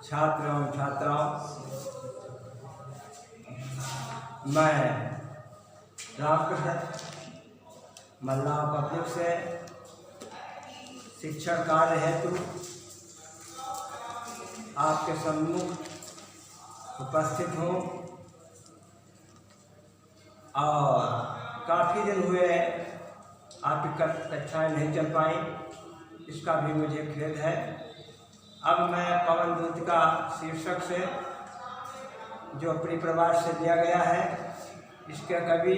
छात्र एवं छात्राओं, मैं रामकृष्ण मल्लाह पब्लिक से शिक्षण कार्य हेतु आपके सम्मुख उपस्थित हूँ और काफ़ी दिन हुए आपकी कक्षाएं नहीं चल पाई, इसका भी मुझे खेद है। अब मैं पवन दूत का शीर्षक से जो परिप्रवार से दिया गया है, इसके कवि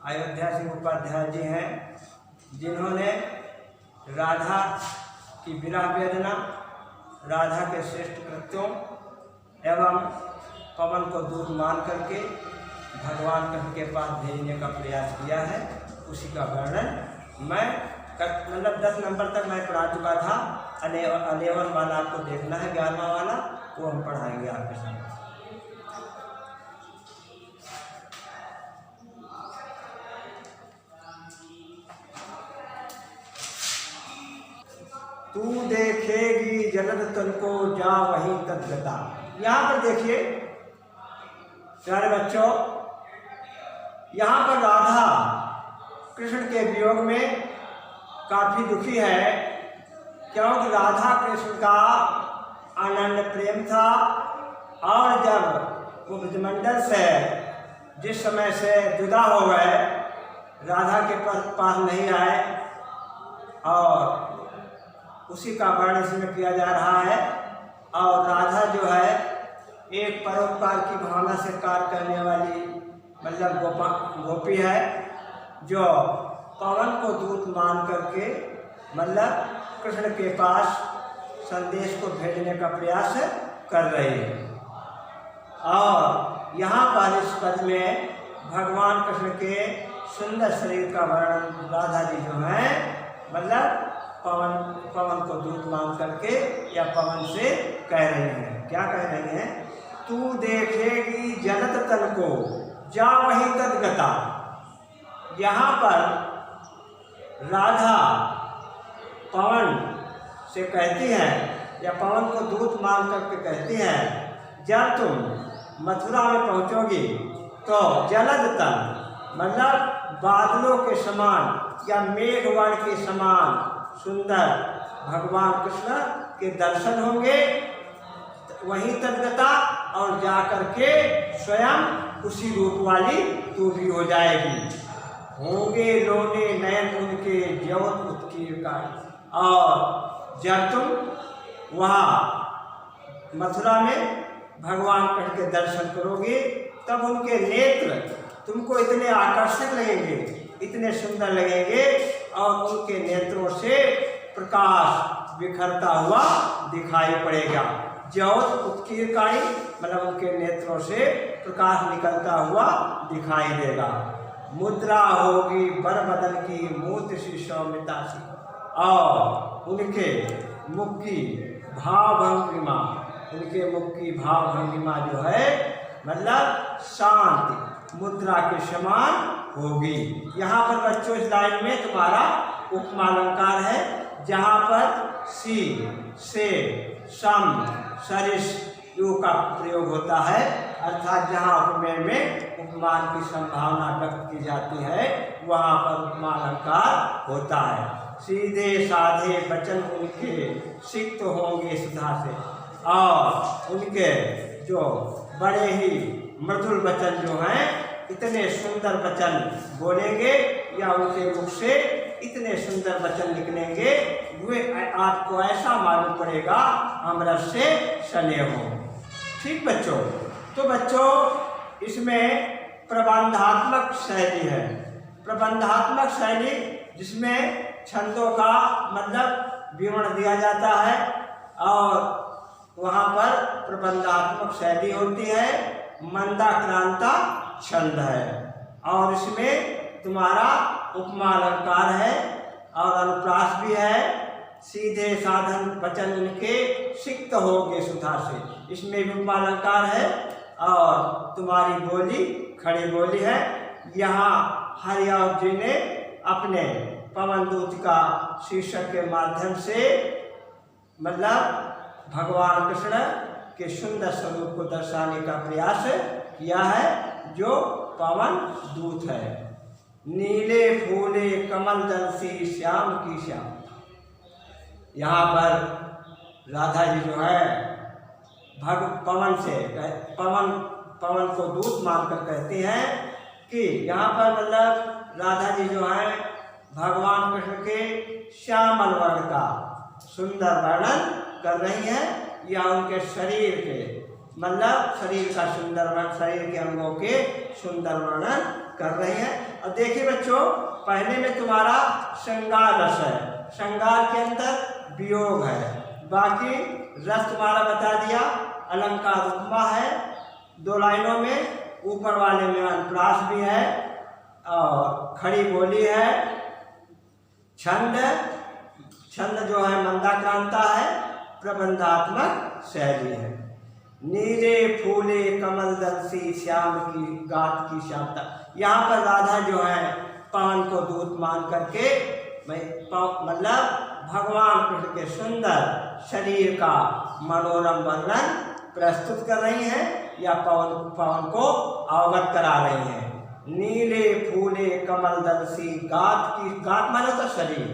अयोध्या सिंह उपाध्याय जी हैं, जिन्होंने राधा की विरह वेदना, राधा के श्रेष्ठ कृत्यों एवं पवन को दूत मान करके भगवान कृष्ण के पास भेजने का प्रयास किया है। उसी का वर्णन मैं 10 नंबर तक मैं पढ़ा चुका था। 11 वाला आपको देखना है, 11वां वाला वो हम पढ़ाएंगे आपके सामने। तू देखेगी जगत तन को जा वहीं तद्गता। यहाँ पर देखिए प्यारे बच्चों, यहाँ पर राधा कृष्ण के वियोग में काफ़ी दुखी है, क्योंकि राधा कृष्ण का अनन्य प्रेम था और जब वो ब्रजमंडल से जिस समय से जुदा हो गए, राधा के पास नहीं आए, और उसी का वर्णन इसमें किया जा रहा है। और राधा जो है एक परोपकार की भावना से कार्य करने वाली मतलब गोपी है, जो पवन को दूत मान करके मतलब कृष्ण के पास संदेश को भेजने का प्रयास कर रही है। और यहाँ पर इस पद में भगवान कृष्ण के सुंदर शरीर का वर्णन राधा जी जो है मतलब पवन को दूत मान करके या पवन से कह रहे हैं। क्या कह रहे हैं? तू देखेगी जनत तन को जा वहीं तद्गता। यहाँ पर राधा पवन से कहती है या पवन को दूत मान करके कहती है, जब तुम मथुरा में पहुँचोगी तो जलद तन मतलब बादलों के समान या मेघवर्ण के समान सुंदर भगवान कृष्ण के दर्शन होंगे, वहीं तद्गता, और जाकर के स्वयं उसी रूप वाली तू भी हो जाएगी। होंगे लोने नयन उनके ज्योत उत्कीर्णकारी। और जब तुम वहाँ मथुरा में भगवान कृष्ण के दर्शन करोगे, तब उनके नेत्र तुमको इतने आकर्षक लगेंगे, इतने सुंदर लगेंगे, और उनके नेत्रों से प्रकाश बिखरता हुआ दिखाई पड़ेगा। ज्योत उत्कीर्णकारी मतलब उनके नेत्रों से प्रकाश निकलता हुआ दिखाई देगा। मुद्रा होगी बर बदन की मूर्ति सी सौम्यता सी, और उनके मुख की भावभंगिमा, उनके मुख की भावभंगिमा जो है मतलब शांति मुद्रा के समान होगी। यहाँ पर बच्चों इस लाइन में तुम्हारा उपमा अलंकार है, जहाँ पर सी से सम सरिस यू का प्रयोग होता है, अर्थात जहाँ उपमेय में उपमान की संभावना व्यक्त की जाती है वहाँ पर उपमा अलंकार होता है। सीधे साधे वचन उनके सिक्त होंगे सुधा से, और उनके जो बड़े ही मधुर वचन जो हैं, इतने सुंदर वचन बोलेंगे या उनके मुख से इतने सुंदर वचन निकलेंगे, वे आपको ऐसा मालूम पड़ेगा अमृत से सने हो। ठीक बच्चों, तो बच्चों इसमें प्रबंधात्मक शैली है। प्रबंधात्मक शैली जिसमें छंदों का मतलब विवरण दिया जाता है, और वहाँ पर प्रबंधात्मक शैली होती है, मंदाक्रांता छंद है, और इसमें तुम्हारा उपमा अलंकार है और अनुप्रास भी है। सीधे साधन वचन उनके सिक्त होगे सुधा से, इसमें भी उपमा अलंकार है, और तुम्हारी बोली खड़ी बोली है। यहाँ हरियाव जी ने अपने पवन दूत का शीर्षक के माध्यम से मतलब भगवान कृष्ण के सुंदर स्वरूप को दर्शाने का प्रयास किया है, जो पवन दूत है। नीले फूले कमल दल सी श्याम की श्याम। यहाँ पर राधा जी जो है पवन को दूत मानकर कहते हैं कि यहाँ पर मतलब राधा जी जो है भगवान कृष्ण के श्यामल वर्ण का सुंदर वर्णन कर रही हैं, या उनके शरीर के मतलब शरीर का सुंदर वर्णन, शरीर के अंगों के सुंदर वर्णन कर रही हैं। और देखिए बच्चों, पहले में तुम्हारा श्रृंगार रस है, श्रृंगार के अंदर वियोग है, बाकी रस तुम्हारा बता दिया, अलंकार उपमा है, 2 लाइनों में, ऊपर वाले में अनुप्रास भी है और खड़ी बोली है, छंद जो है मंदाक्रांता है, प्रबंधात्मक शैली है। नीले फूले कमल दल सी श्याम की गात की श्यामता। यहाँ पर राधा जो है पवन को दूत मान करके मतलब भगवान कृष्ण के सुंदर शरीर का मनोरम वर्णन प्रस्तुत कर रही हैं, या पवन को अवगत करा रही हैं। नीले फूले कमल दल सी गात की, गात माने तो शरीर,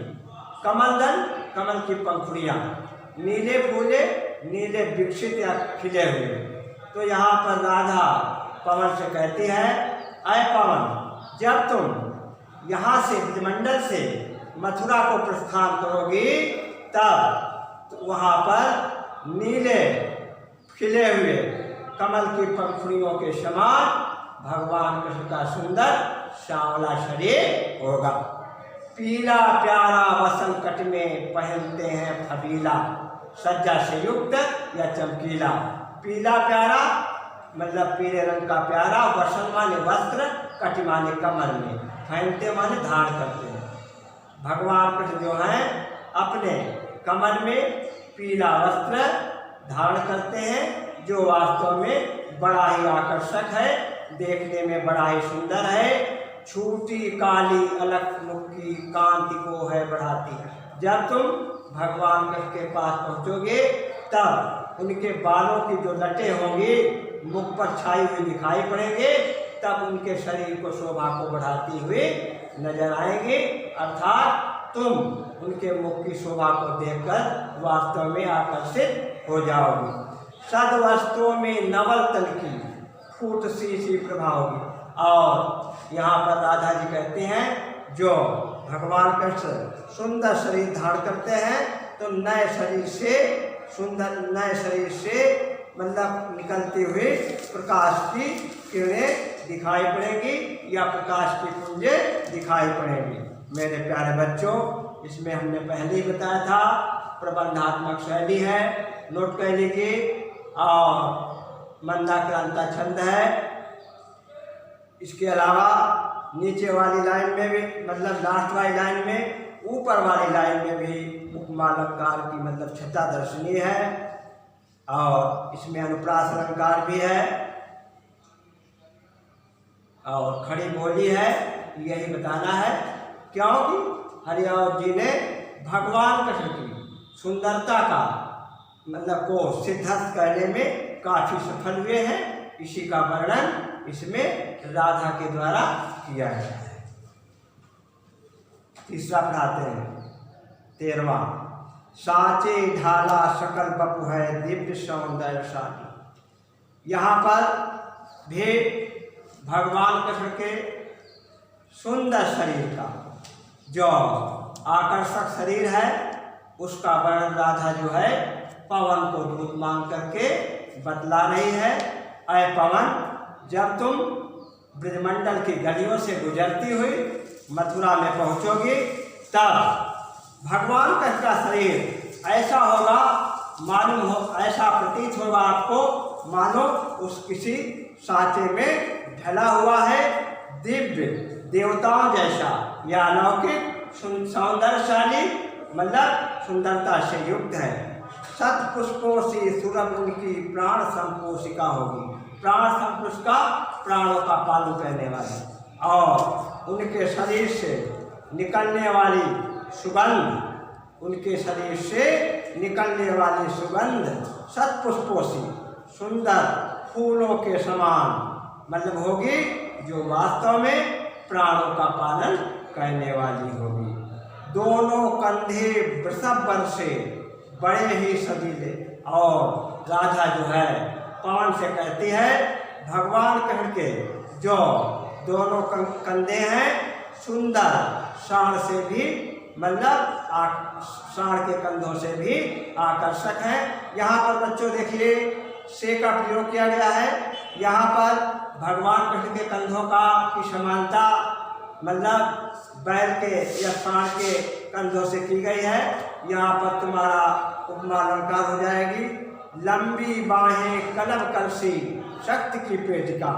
कमल दल कमल की पंखुड़ियाँ, नीले फूले नीले विकसित या खिले हुए। तो यहाँ पर राधा पवन से कहती है, अय पवन, जब तुम यहाँ से ब्रजमंडल से मथुरा को प्रस्थान करोगी, तब वहाँ पर नीले खिले हुए कमल की पंखुड़ियों के समान भगवान कृष्ण का सुंदर श्यामला शरीर होगा। पीला प्यारा वसन कट में पहनते हैं फबीला, सज्जा से युक्त या चमकीला। पीला प्यारा मतलब पीले रंग का प्यारा, वसन माने वस्त्र, कट माने कमर में, पहनते माने धारण करते हैं। भगवान कृष्ण जो हैं अपने कमर में पीला वस्त्र धारण करते हैं, जो वास्तव में बड़ा ही आकर्षक है, देखने में बड़ा ही सुंदर है। छोटी काली अलग मुख की कांति को है बढ़ाती। जब तुम भगवान कृष्ण के पास पहुँचोगे, तब उनके बालों की जो लटें होंगी मुख पर छाई हुई दिखाई पड़ेंगे, तब उनके शरीर को शोभा को बढ़ाती हुई नजर आएंगे। अर्थात तुम उनके मुख की शोभा को देखकर वास्तव में आकर्षित हो जाओगे। सद वस्त्रों में नवल तल की फूट सी प्रभा होगी। और यहाँ पर राधा जी कहते हैं, जो भगवान कृष्ण सुंदर शरीर धारण करते हैं, तो नए शरीर से मतलब निकलते हुए प्रकाश की किरणें दिखाई पड़ेंगी, या प्रकाश की पुंजें दिखाई पड़ेंगी। मेरे प्यारे बच्चों, इसमें हमने पहले ही बताया था प्रबंधात्मक शैली है, नोट कर लीजिए, और मंदाक्रांता छंद है। इसके अलावा नीचे वाली लाइन में भी मतलब लास्ट वाली लाइन में, ऊपर वाली लाइन में भी उपमा अलंकार की मतलब छटा दर्शनीय है, और इसमें अनुप्रास अलंकार भी है और खड़ी बोली है। यही बताना है, क्योंकि हरियाव जी ने भगवान कृष्ण की सुंदरता का मतलब को सिद्धस्त करने में काफ़ी सफल हुए हैं। इसी का वर्णन इसमें राधा के द्वारा किया है। तीसरा पढ़ाते हैं, 13वां। साचे ढाला सकल बपु है दिव्य सौंदर्यशाली। यहाँ पर भी भगवान कृष्ण के सुंदर शरीर का जो आकर्षक शरीर है, उसका वर्णन राधा जो है पवन को दूत मान करके बतला रही है। अय पवन, जब तुम ब्रजमंडल की गलियों से गुजरती हुई मथुरा में पहुंचोगी, तब भगवान कृष्ण का शरीर ऐसा होगा, मालूम हो, ऐसा प्रतीत होगा आपको मानो उस किसी सांचे में ढला हुआ है, दिव्य देवताओं जैसा या अलौकिक सौंदर्यशाली मतलब सुंदरता से युक्त है। सत पुष्पों से सुरभ उनकी प्राण संपोषिका होगी। प्राण संपुष्का प्राणों का पालन करने वाली, और उनके शरीर से निकलने वाली सुगंध, उनके शरीर से निकलने वाली सुगंध सत पुष्पों से सुंदर फूलों के समान, मतलब होगी जो वास्तव में प्राणों का पालन करने वाली होगी। दोनों कंधे वृषभ वर से बड़े ही सजीले। और राधा जो है पवन से कहती है, भगवान कृष्ण के जो दोनों कंधे हैं सुंदर, साढ़ से भी मतलब साढ़ के कंधों से भी आकर्षक है। यहाँ पर बच्चों देखिए से का प्रयोग किया गया है। यहाँ पर भगवान कृष्ण के कंधों की समानता मतलब बैल के या साढ़ के कंधों से की गई है। यहाँ पर तुम्हारा उपमा अलंकार हो जाएगी, लंबी बाहें कलम कलसी शक्ति की पेटिका।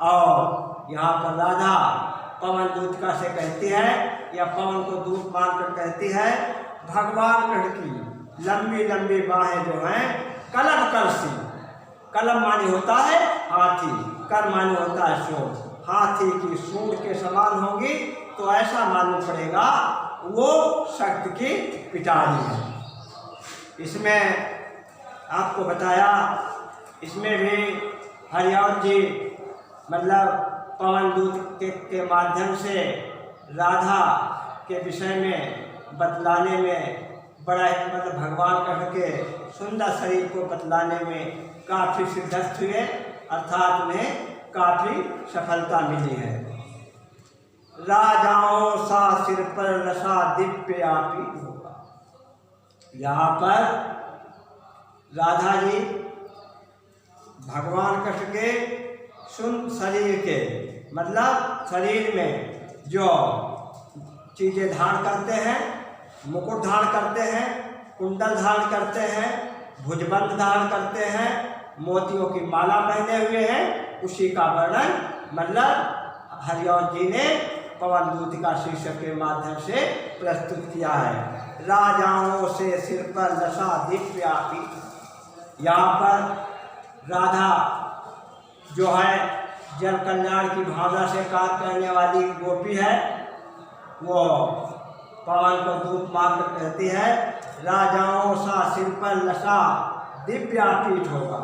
और यहाँ पर राधा पवन दूत का से कहती है या पवन को दूत मानकर कहती है, भगवान कृष्ण की लंबी लंबी बाहें जो हैं कलम कलसी, कलम मानी होता है हाथी, कर मानी होता है सूंड, हाथी की सूंड के समान होगी तो ऐसा मालूम पड़ेगा वो शक्ति की पिटारी है। इसमें आपको बताया, इसमें भी हरियाणा जी मतलब पवन दूत के माध्यम से राधा के विषय में बतलाने में बड़ा मतलब भगवान कृष्ण के सुंदर शरीर को बतलाने में काफ़ी सिद्धस्थ हुए, अर्थात उन्हें काफ़ी सफलता मिली है। राजाओं सा सिर पर रसा दिव्य आपी होगा। यहाँ पर राधा जी भगवान कृष्ण के सुंदर शरीर के मतलब शरीर में जो चीज़ें धारण करते हैं, मुकुट धारण करते हैं, कुंडल धारण करते हैं, भुजबंद धारण करते हैं, मोतियों की माला पहने हुए हैं, उसी का वर्णन मतलब हरियाणा जी ने पवन दूत का शीर्षक के माध्यम से प्रस्तुत किया है। राजाओं से सिर पर दशा दिव्यापी। यहाँ पर राधा जो है जन कल्याण की भावना से कार्य करने वाली गोपी है, वो पवन को दूत मानकर कहती है, राजाओं सा सिर पर लसा दिव्यापीठ होगा।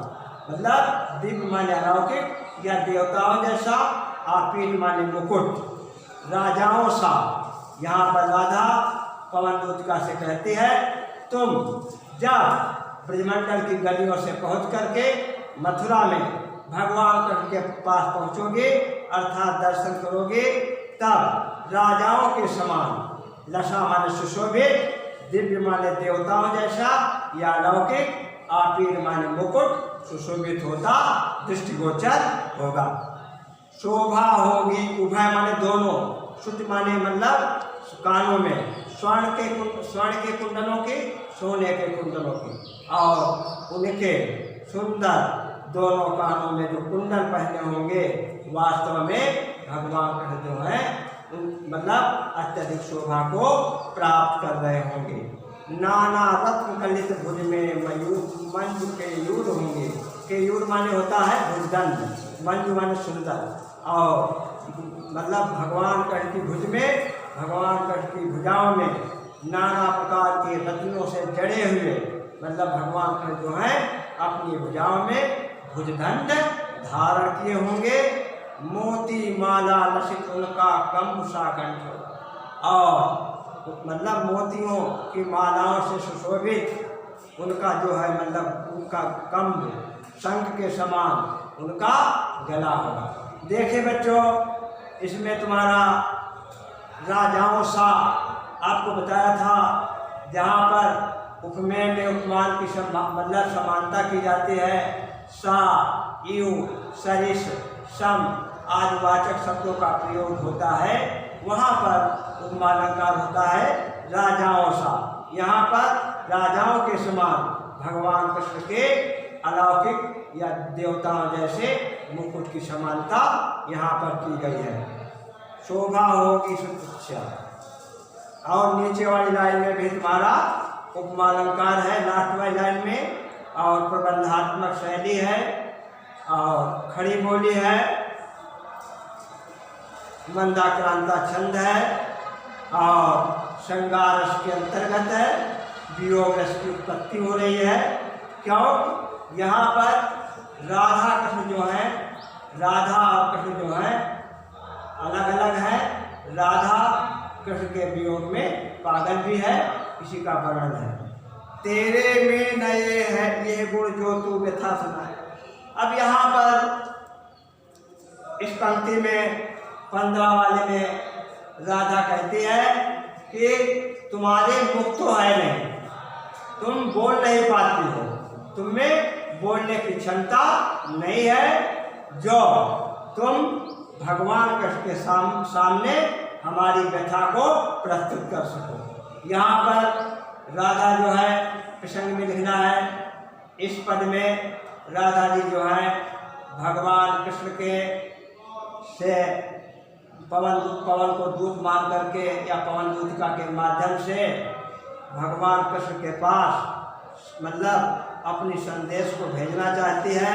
मतलब दिव्य माने अलौकिक या देवताओं जैसा, आपीठ माने मुकुट। राजाओं सा, यहाँ पर राधा पवन दूत का से कहती है, तुम जब ब्रजमंडल की गलियों से पहुँच करके मथुरा में भगवान कृष्ण के पास पहुँचोगे अर्थात दर्शन करोगे, तब राजाओं के समान, लसा माने सुशोभित, दिव्य माने देवताओं जैसा या अलौकिक, आपीठ माने मुकुट सुशोभित होता दृष्टिगोचर होगा। शोभा होगी, उभय माने दोनों, शुद्ध माने मतलब कानों में स्वर्ण के कुंडलों की, सोने के कुंडलों की, और उनके सुंदर दोनों कानों में जो कुंडल पहने होंगे वास्तव में भगवान कृष्ण जो है मतलब अत्यधिक शोभा को प्राप्त कर रहे होंगे। नाना रत्न कलित भुज में मंजू के यूर होंगे। केयूर माने होता है भुजदंड, मंजू माने सुंदर, और मतलब भगवान कृष्ण की भुज में, भगवान कृष्ण की भुजाओं में नाना प्रकार के रत्नों से जड़े हुए मतलब भगवान कृष्ण जो है अपनी भुजाओं में भुजदंड धारण किए होंगे। मोती माला लसित उनका कंबुसा कंठ, और मतलब मोतियों की मालाओं से सुशोभित उनका जो है मतलब उनका कंब शंख के समान उनका गला होगा। देखिए बच्चों, इसमें तुम्हारा राजाओं सा आपको बताया था, जहाँ पर उपमेय में उपमान की मतलब समानता की जाती है। सा, यू, सरिस, सम आदि वाचक शब्दों का प्रयोग होता है, वहाँ पर उपमा अलंकार होता है राजाओं सा। यहाँ पर राजाओं के समान भगवान कृष्ण के अलौकिक या देवताओं जैसे मुकुट की समानता यहाँ पर की गई है। शोभा होगी सुचिक्षा। और नीचे वाली लाइन में भी तुम्हारा उपमा अलंकार है, लास्ट वाली लाइन में, और प्रबंधात्मक शैली है, और खड़ी बोली है, मंदाक्रांता छंद है, और श्रृंगार रस के अंतर्गत है, वियोग रस की उत्पत्ति हो रही है। क्यों? यहाँ पर राधा कृष्ण जो है, राधा और कृष्ण जो है अलग अलग है। राधा कृष्ण के वियोग में पागल भी है, इसी का वर्णन है। तेरे में नए है ये गुण जो तू व्यथा सुनाए। अब यहाँ पर इस पंक्ति में 15 वाले में राधा कहती है कि तुम्हारे मुख तो है नहीं, तुम बोल नहीं पाती हो, तुम में बोलने की क्षमता नहीं है, जो तुम भगवान कृष्ण के सामने हमारी व्यथा को प्रस्तुत कर सको। यहाँ पर राधा जो है प्रसंग में लिखना है, इस पद में राधा जी जो है भगवान कृष्ण के से पवन को दूत मान करके या पवन दूतिका के माध्यम से भगवान कृष्ण के पास मतलब अपनी संदेश को भेजना चाहती है,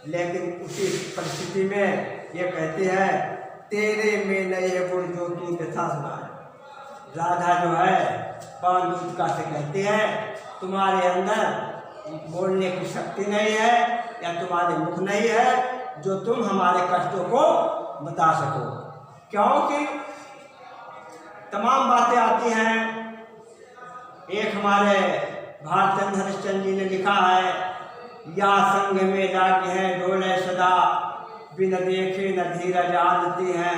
लेकिन उसी परिस्थिति में ये कहती है तेरे में नए गुण जो तू व्यथा सुनाए। राधा जो है पवन दूतिका से कहती है तुम्हारे अंदर बोलने की शक्ति नहीं है या तुम्हारे मुख नहीं है जो तुम हमारे कष्टों को बता सको, क्योंकि तमाम बातें आती हैं। एक हमारे भारतचंद्र हरिश्चंद्र जी ने लिखा है, या संग में लागी है डोले सदा, बिन देखे न धीरज आनती है,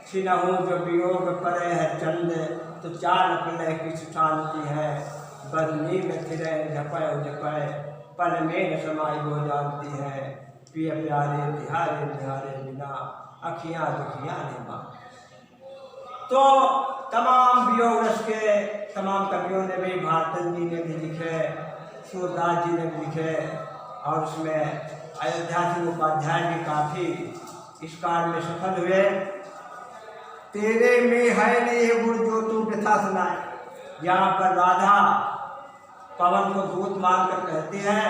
छिनहु जो वियोग परे है चंद, तो चार प्रलय की शांति है, बदनी में फिरे झपय झपय, पल में न समाई हो जानती है, पिय प्यारे तिहारे निहारे बिना, अखियाँ दुखियाँ ने माँ। तो तमाम वियोग रस के तमाम कवियों ने भी, भारतचंद्र जी ने भी लिखे, सूरदास जी ने भी लिखे, और उसमें अयोध्या सिंह उपाध्याय भी काफ़ी इस कार्य में सफल हुए। तेरे में है नहीं गुण जो तू व्यथा सुनाए। यहाँ पर राधा पवन को दूत मानकर कहती है,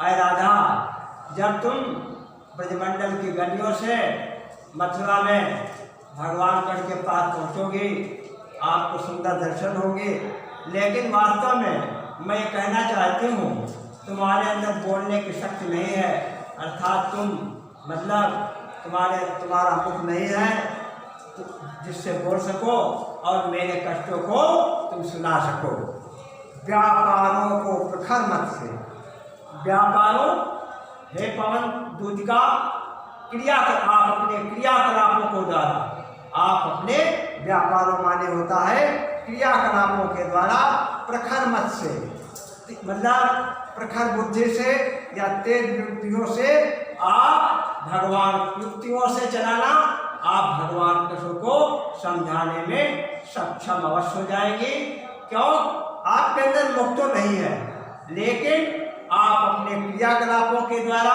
अय राधा, जब तुम ब्रजमंडल की गलियों से मथुरा में भगवान कृष्ण के पास पहुँचोगी, आपको सुंदर दर्शन होंगे, लेकिन वास्तव में मैं ये कहना चाहती हूँ तुम्हारे अंदर बोलने की शक्ति नहीं है, अर्थात तुम मतलब तुम्हारा मुख नहीं है जिससे बोल सको और मेरे कष्टों को तुम सुना सको। व्यापारों को प्रखर मत से, व्यापारों हे पवन दूतिका, आप अपने क्रियाकलापों को द्वारा, आप अपने व्यापारों माने होता है क्रियाकलापों के द्वारा, प्रखर मत से मतलब प्रखर बुद्धि से या तेज युक्तियों से आप भगवान युक्तियों से चलाना, आप भगवान कृष्ण को समझाने में सक्षम अवश्य हो जाएंगे। क्यों? आपके अंदर मुख तो नहीं है, लेकिन आप अपने क्रियाकलापों के द्वारा,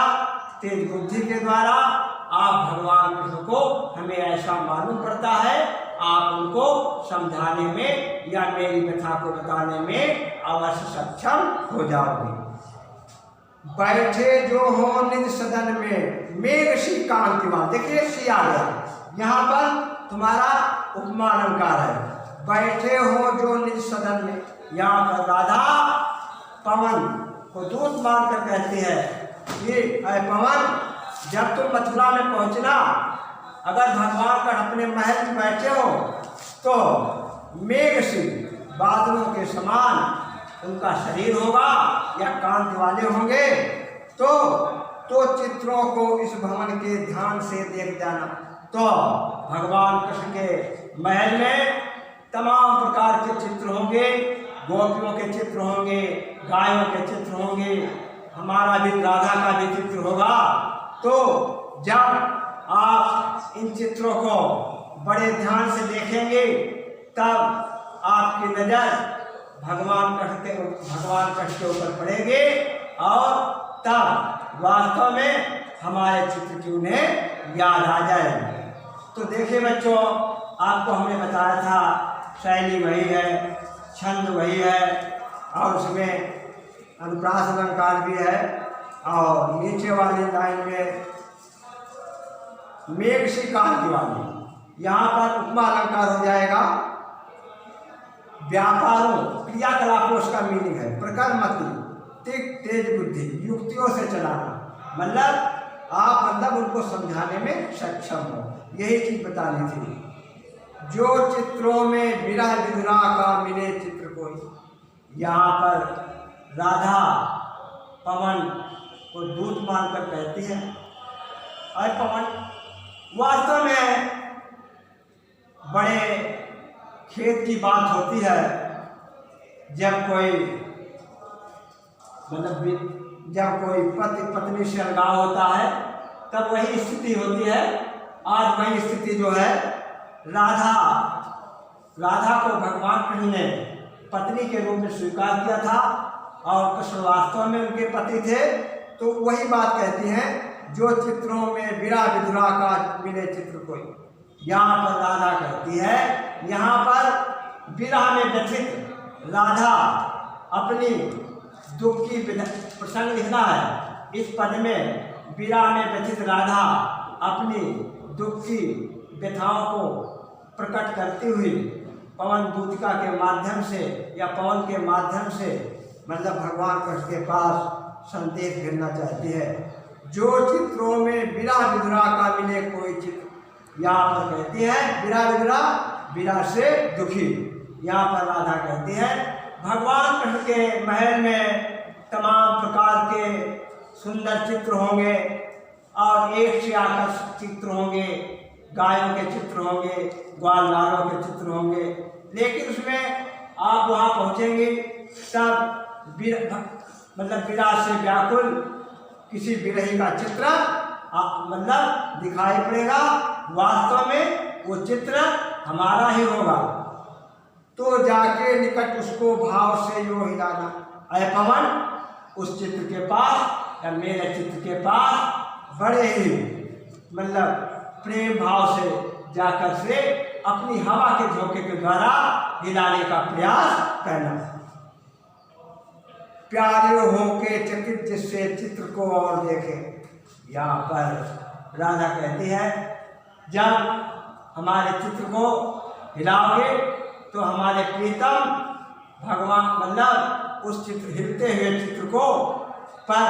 तेज बुद्धि के द्वारा आप भगवान कृष्ण को, हमें ऐसा मालूम पड़ता है, आप उनको समझाने में या मेरी व्यथा को बताने में अवश्य सक्षम हो जाओगे। बैठे जो हो निज सदन में मेघ सी कांतिवान, देखिए सी आ गया, यहाँ पर तुम्हारा उपमा अलंकार है। बैठे हो जो निज सदन में, यहाँ पर राधा पवन को दूत मानकर कहती है कि अय पवन, जब तुम मथुरा में पहुँचना, अगर भगवान का अपने महल में बैठे हो तो मेघ सी बादलों के समान उनका शरीर होगा या कांति वाले होंगे, तो चित्रों को इस भवन के ध्यान से देख जाना। तो भगवान कृष्ण के महल में तमाम प्रकार के चित्र होंगे, गोपियों के चित्र होंगे, गायों के चित्र होंगे, हमारा भी राधा का भी चित्र होगा। तो जब आप इन चित्रों को बड़े ध्यान से देखेंगे, तब आपकी नज़र भगवान कृष्ण के ऊपर पड़ेंगे, और तब वास्तव में हमारे चित्र की उन्हें याद आ जाएगी। तो देखिए बच्चों, आपको हमने बताया था शैली वही है, छंद वही है, और उसमें अनुप्रास अलंकार भी है, और नीचे वाली लाइन में मेघ सी कांति वाली, यहाँ पर उपमा अलंकार हो जाएगा। व्यापारों क्रियाकलापों उसका मीनिंग है प्रखर मति, तेज बुद्धि, युक्तियों से चलाना, मतलब आप मतलब उनको समझाने में सक्षम हो, यही चीज बतानी थी। जो चित्रों में विरह विधुरा का मिले चित्र कोई। यहाँ पर राधा पवन को दूत मानकर कहती है, अरे पवन, वास्तव में बड़े खेत की बात होती है जब कोई मतलब जब कोई पति पत्नी से अलगाव होता है तब वही स्थिति होती है। आज वही स्थिति जो है राधा को भगवान कृष्ण ने पत्नी के रूप में स्वीकार किया था और कृष्ण वास्तव में उनके पति थे। तो वही बात कहती हैं, जो चित्रों में विरह विधुरा का मिले चित्र कोई। यहाँ पर राधा कहती है, यहाँ पर विरह में व्यथित राधा अपनी दुख की प्रसंग लिखना है। इस पद में विरह में व्यथित राधा अपनी दुख की व्यथाओं को प्रकट करती हुई पवन दूतिका के माध्यम से या पवन के माध्यम से मतलब भगवान कृष्ण के पास संदेश भेजना चाहती है। जो चित्रों में विरह विधुरा का मिले कोई चित्र। यहाँ पर कहती है विरह विधुरा, विरह से दुखी। यहाँ पर राधा कहती है भगवान कृष्ण के महल में तमाम प्रकार के सुंदर चित्र होंगे और एक से आकर्षक चित्र होंगे, गायों के चित्र होंगे, ग्वालवालों के चित्र होंगे, लेकिन उसमें आप वहाँ पहुँचेंगे तब मतलब विरह से व्याकुल किसी विरही का चित्र मतलब दिखाई पड़ेगा। वास्तव में वो चित्र हमारा ही होगा। तो जाके निकट उसको भाव से यो हिलाना। अय पवन, उस चित्र के पास या मेरे चित्र के पास बड़े ही मतलब प्रेम भाव से जाकर से अपनी हवा के झोंके के द्वारा हिलाने का प्रयास करना। प्यारे हो के चकित जिससे चित्र को और देखे। यहाँ पर राधा कहती है जब हमारे चित्र को हिलाओगे तो हमारे प्रीतम भगवान मतलब उस चित्र हिलते हुए चित्र को पर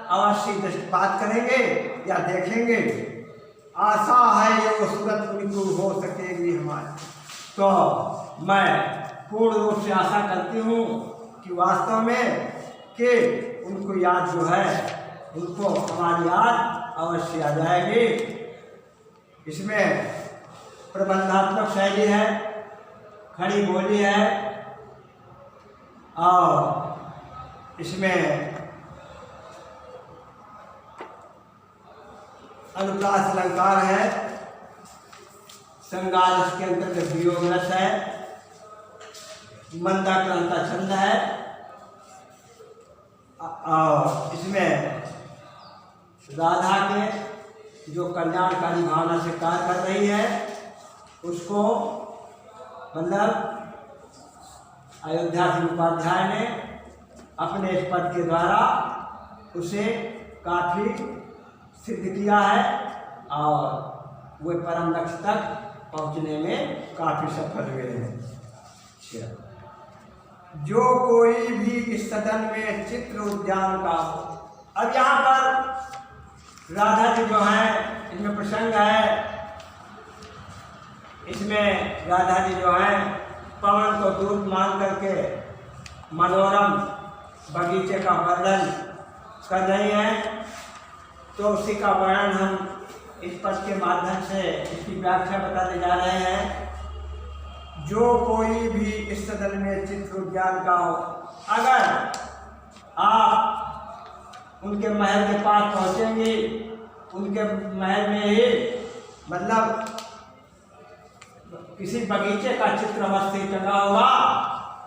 अवश्य दृष्टिपात करेंगे या देखेंगे। आशा है ये सूरत उनको हो सकेगी हमारी। तो मैं पूर्ण रूप से आशा करती हूँ कि वास्तव में कि उनको याद जो है उनको हमारी याद अवश्य आ जाएगी। इसमें प्रबंधात्मक शैली है, खड़ी बोली है और इसमें अनुप्रास अलंकार है, श्रृंगार इसके अंतर्गत वियोग रस है, मंदाक्रांता छंद है और इसमें राधा के जो कल्याणकारी भावना से कार्य कर रही है उसको मतलब अयोध्या सिंह उपाध्याय ने अपने इस पद के द्वारा उसे काफ़ी सिद्ध किया है और वे परम लक्ष्य तक पहुँचने में काफ़ी सफल हुए हैं। जो कोई भी इस सदन में चित्र उद्यान का हो। अब यहाँ पर राधा जी जो हैं इसमें प्रसंग है, इसमें राधा जी जो हैं पवन को दूत मान करके मनोरम बगीचे का वर्णन कर रही हैं। तो उसी का वर्णन हम इस पद के माध्यम से इसकी व्याख्या बताने जा रहे हैं। जो कोई भी इस सदन में चित्र उद्यान का हो। अगर आप उनके महल के पास पहुँचेंगे, उनके महल में ही मतलब किसी बगीचे का चित्र अवश्य टंगा होगा।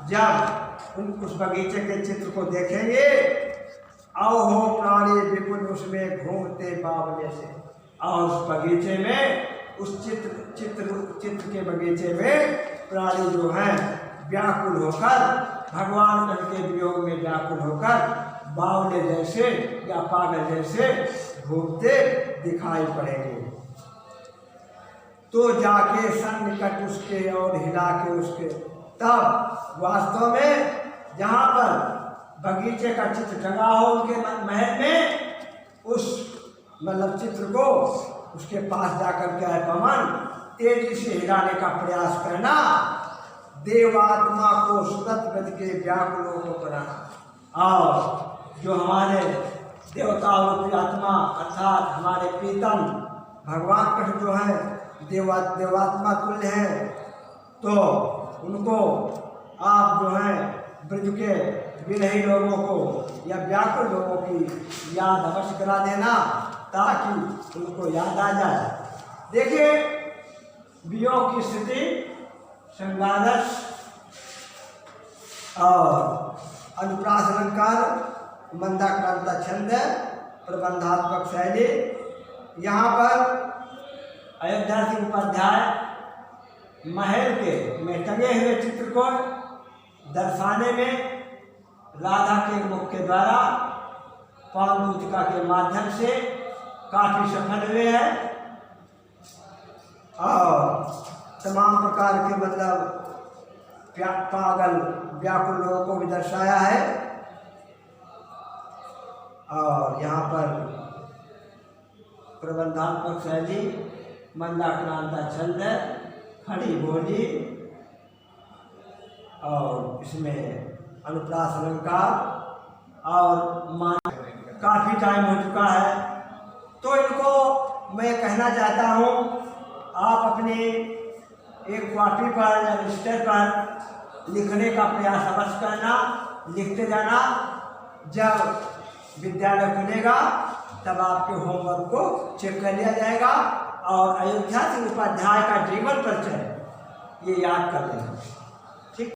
जब उस बगीचे के चित्र को देखेंगे, आओ हो प्राणी विपुल उसमें घूमते बावले से। और उस बगीचे में उस चित्र के बगीचे में प्राणी जो हैं व्याकुल होकर भगवान कृष्ण के वियोग में व्याकुल होकर बावले जैसे या पागल जैसे घूमते दिखाई पड़ेंगे। तो जाके सन्निकट उसके और हिला के उसके, तब वास्तव में जहाँ पर बगीचे का चित्र टंगा हो उनके महल में, उस मतलब चित्र को उसके पास जाकर के पवन तेजी से हिलाने का प्रयास करना, देवात्मा को सुदत गति के व्याकुलों को कराना। और जो हमारे देवताओं की आत्मा अर्थात हमारे प्रीतम भगवान कृष्ण जो है देवात्मा तुल्य है, तो उनको आप जो है ब्रज के विरही लोगों को या व्याकुल लोगों की याद अवश्य करा देना, ताकि उनको याद आ जाए। देखिए वियोग की स्थिति, संगादश और अनुप्रास अलंकार, मंदाक्रांता छंद, प्रबंधात्मक शैली। यहाँ पर अयोध्या सिंह उपाध्याय महल के में टंगे हुए चित्र को दर्शाने में राधा के मुख के द्वारा पवन दूतिका के माध्यम से काफी सफल हुए हैं और तमाम प्रकार के मतलब पागल व्याकुल लोगों को भी दर्शाया है। और यहाँ पर प्रबंधात्मक शैली, मंदाक्रांता छंद, खड़ी बोली और इसमें अनुप्रास अलंकार और मान। काफ़ी टाइम हो चुका है, तो इनको मैं कहना चाहता हूँ आप अपने एक कॉपी पर या रजिस्टर पर लिखने का प्रयास अवश्य करना, लिखते जाना। जब विद्यालय खुलेगा तब आपके होमवर्क को चेक कर लिया जाएगा और अयोध्या सिंह उपाध्याय का जीवन परिचय ये याद कर लेना।